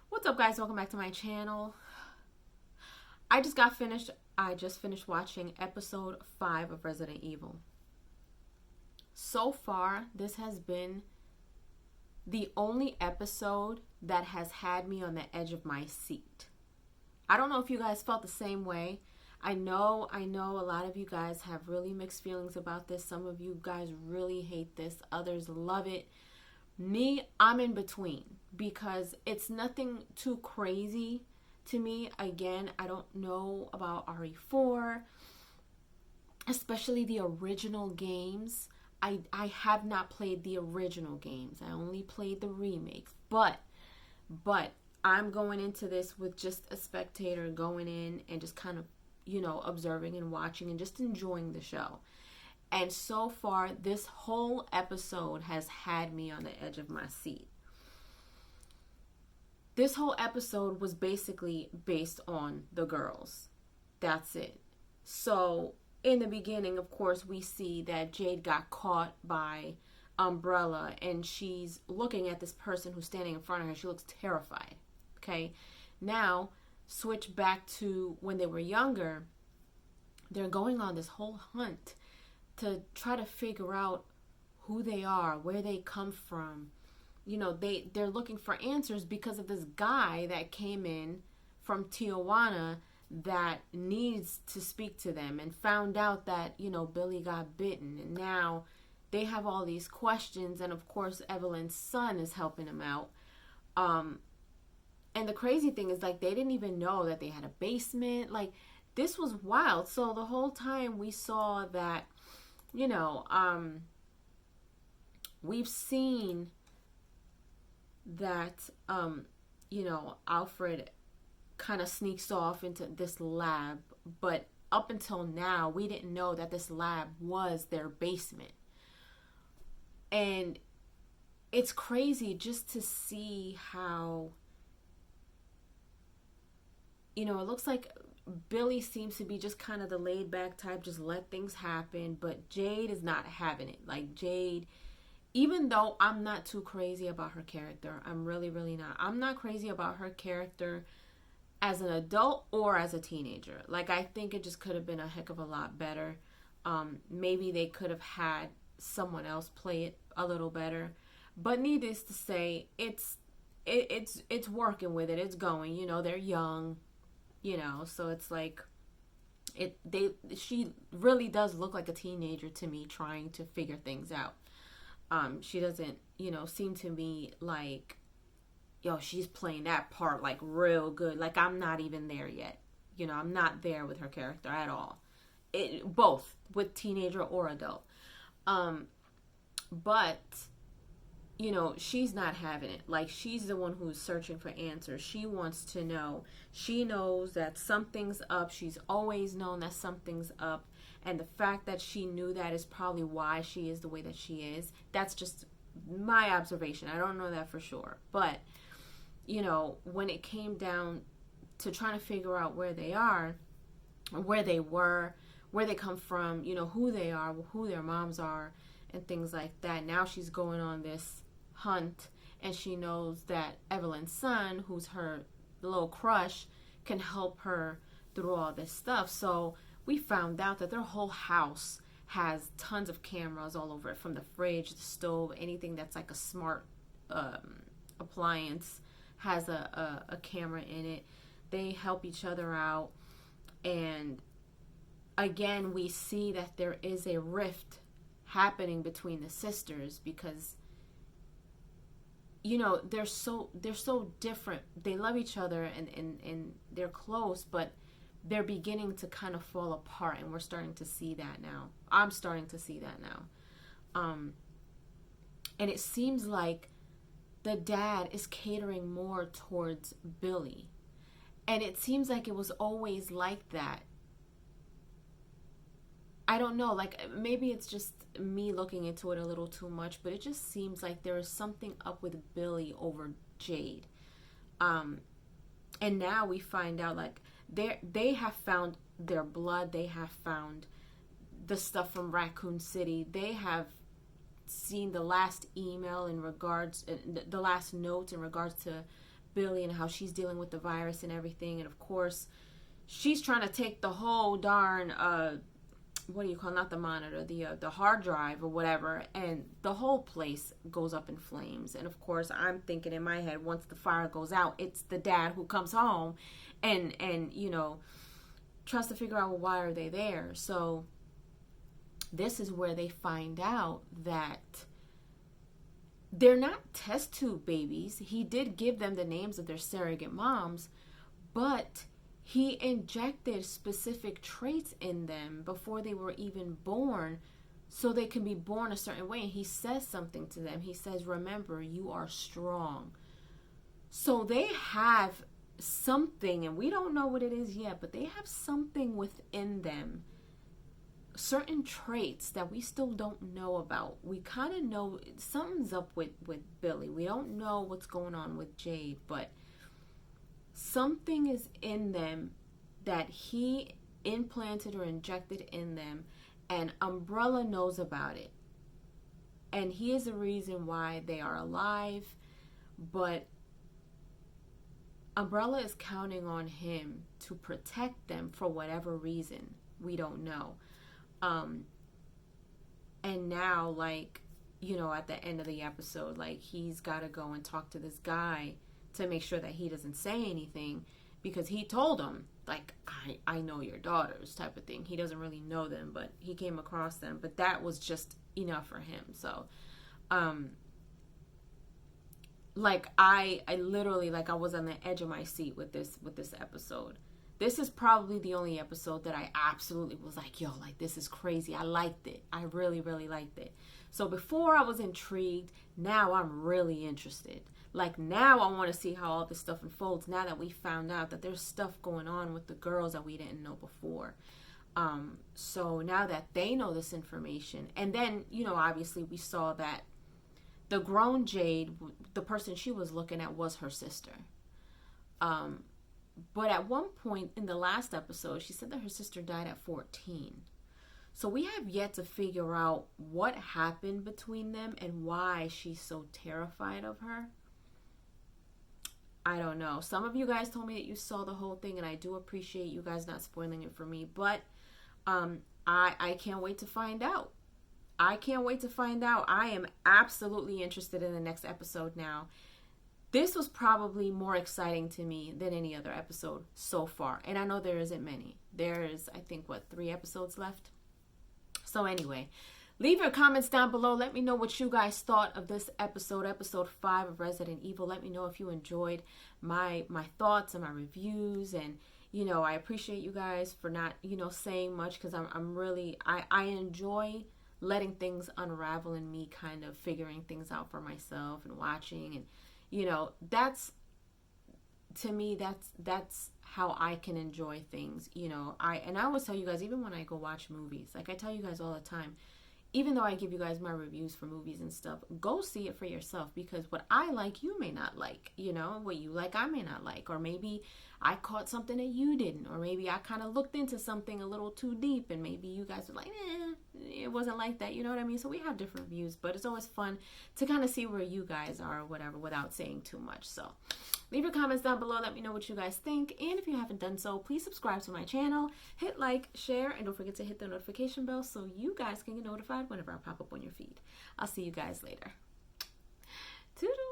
What's up, guys? Welcome back to my channel. I just finished watching episode 5 of Resident Evil. So far, this has been the only episode that has had me on the edge of my seat. I don't know if you guys felt the same way. I know a lot of you guys have really mixed feelings about this. Some of you guys really hate this. Others love it. Me, I'm in between because it's nothing too crazy to me. Again, I don't know about RE4, especially the original games. I have not played the original games. I only played the remakes. But I'm going into this with just a spectator going in and just kind of, observing and watching and just enjoying the show. And so far, this whole episode has had me on the edge of my seat. This whole episode was basically based on the girls. That's it. So, in the beginning, of course, we see that Jade got caught by Umbrella, and she's looking at this person who's standing in front of her. She looks terrified. Okay? Now, switch back to when they were younger. They're going on this whole hunt to try to figure out who they are, where they come from. They're looking for answers because of this guy that came in from Tijuana that needs to speak to them and found out that, Billy got bitten. And now they have all these questions. And of course, Evelyn's son is helping them out. And the crazy thing is, they didn't even know that they had a basement. This was wild. So the whole time we saw that, we've seen that, Alfred kind of sneaks off into this lab, but up until now, we didn't know that this lab was their basement. And it's crazy just to see how, it looks like Billy seems to be just kind of the laid back type, just let things happen, but Jade is not having it. Jade, even though I'm not too crazy about her character, I'm really, really not. I'm not crazy about her character as an adult or as a teenager. I think it just could have been a heck of a lot better. Maybe they could have had someone else play it a little better. But needless to say, it's working with it. It's going. They're young. So it's she really does look like a teenager to me, trying to figure things out. She doesn't, seem to me like, she's playing that part real good. I'm not even there yet. I'm not there with her character at all. Both with teenager or adult. But she's not having it. She's the one who's searching for answers. She wants to know. She knows that something's up. She's always known that something's up. And the fact that she knew that is probably why she is the way that she is. That's just my observation. I don't know that for sure. But, when it came down to trying to figure out where they are, where they were, where they come from, who they are, who their moms are, and things like that. Now she's going on this hunt, and she knows that Evelyn's son, who's her little crush, can help her through all this stuff. So we found out that their whole house has tons of cameras all over it, from the fridge, the stove, anything that's a smart appliance has a camera in it. They help each other out. And again, we see that there is a rift happening between the sisters because they're so different. They love each other and they're close, but they're beginning to kind of fall apart, and we're starting to see that now. I'm starting to see that now. And it seems like the dad is catering more towards Billy. And it seems like it was always like that. I don't know, maybe it's just me looking into it a little too much, but it just seems like there is something up with Billy over Jade. And now we find out, they have found their blood. They have found the stuff from Raccoon City. They have seen the last email in regards, the last note in regards to Billy and how she's dealing with the virus and everything. And of course, she's trying to take the whole darn, what do you call, not the monitor, the hard drive or whatever. And the whole place goes up in flames. And of course, I'm thinking in my head, once the fire goes out, it's the dad who comes home and you know, tries to figure out, well, why are they there? So this is where they find out that they're not test tube babies. He did give them the names of their surrogate moms, but he injected specific traits in them before they were even born so they can be born a certain way. And he says something to them. He says, remember, you are strong. So they have something, and we don't know what it is yet, but they have something within them, certain traits that we still don't know about. We kind of know something's up with Billy. We don't know what's going on with Jade, but something is in them that he implanted or injected in them, and Umbrella knows about it. And he is the reason why they are alive, but Umbrella is counting on him to protect them for whatever reason. We don't know. And now, like, you know, at the end of the episode, like, he's got to go and talk to this guy to make sure that he doesn't say anything, because he told him, like, I know your daughters type of thing. He doesn't really know them, but he came across them, but that was just enough for him. So, like, I literally, like, I was on the edge of my seat with this episode. This is probably the only episode that I absolutely was like, yo, like, this is crazy. I liked it. I really, really liked it. So before I was intrigued, now I'm really interested. Like, now I want to see how all this stuff unfolds, now that we found out that there's stuff going on with the girls that we didn't know before. So now that they know this information, and then, you know, obviously we saw that the grown Jade, the person she was looking at, was her sister. But at one point in the last episode, she said that her sister died at 14. So we have yet to figure out what happened between them and why she's so terrified of her. I don't know. Some of you guys told me that you saw the whole thing, and I do appreciate you guys not spoiling it for me. But I can't wait to find out. I can't wait to find out. I am absolutely interested in the next episode now. This was probably more exciting to me than any other episode so far. And I know there isn't many. There's, I think, 3 episodes left? So anyway, leave your comments down below. Let me know what you guys thought of this episode 5 of Resident Evil. Let me know if you enjoyed my thoughts and my reviews. And, you know, I appreciate you guys for not, you know, saying much, because I'm really, I enjoy letting things unravel in me, kind of figuring things out for myself and watching. And, you know, that's, to me, that's how I can enjoy things. You know, I always tell you guys, even when I go watch movies, like I tell you guys all the time, even though I give you guys my reviews for movies and stuff, go see it for yourself, because what I like, you may not like. You know, what you like, I may not like. Or maybe I caught something that you didn't. Or maybe I kind of looked into something a little too deep, and maybe you guys were like, it wasn't like that. You know what I mean? So we have different views, but it's always fun to kind of see where you guys are or whatever without saying too much. So leave your comments down below. Let me know what you guys think. And if you haven't done so, please subscribe to my channel, hit like, share, and don't forget to hit the notification bell so you guys can get notified whenever I pop up on your feed. I'll see you guys later. Toodles.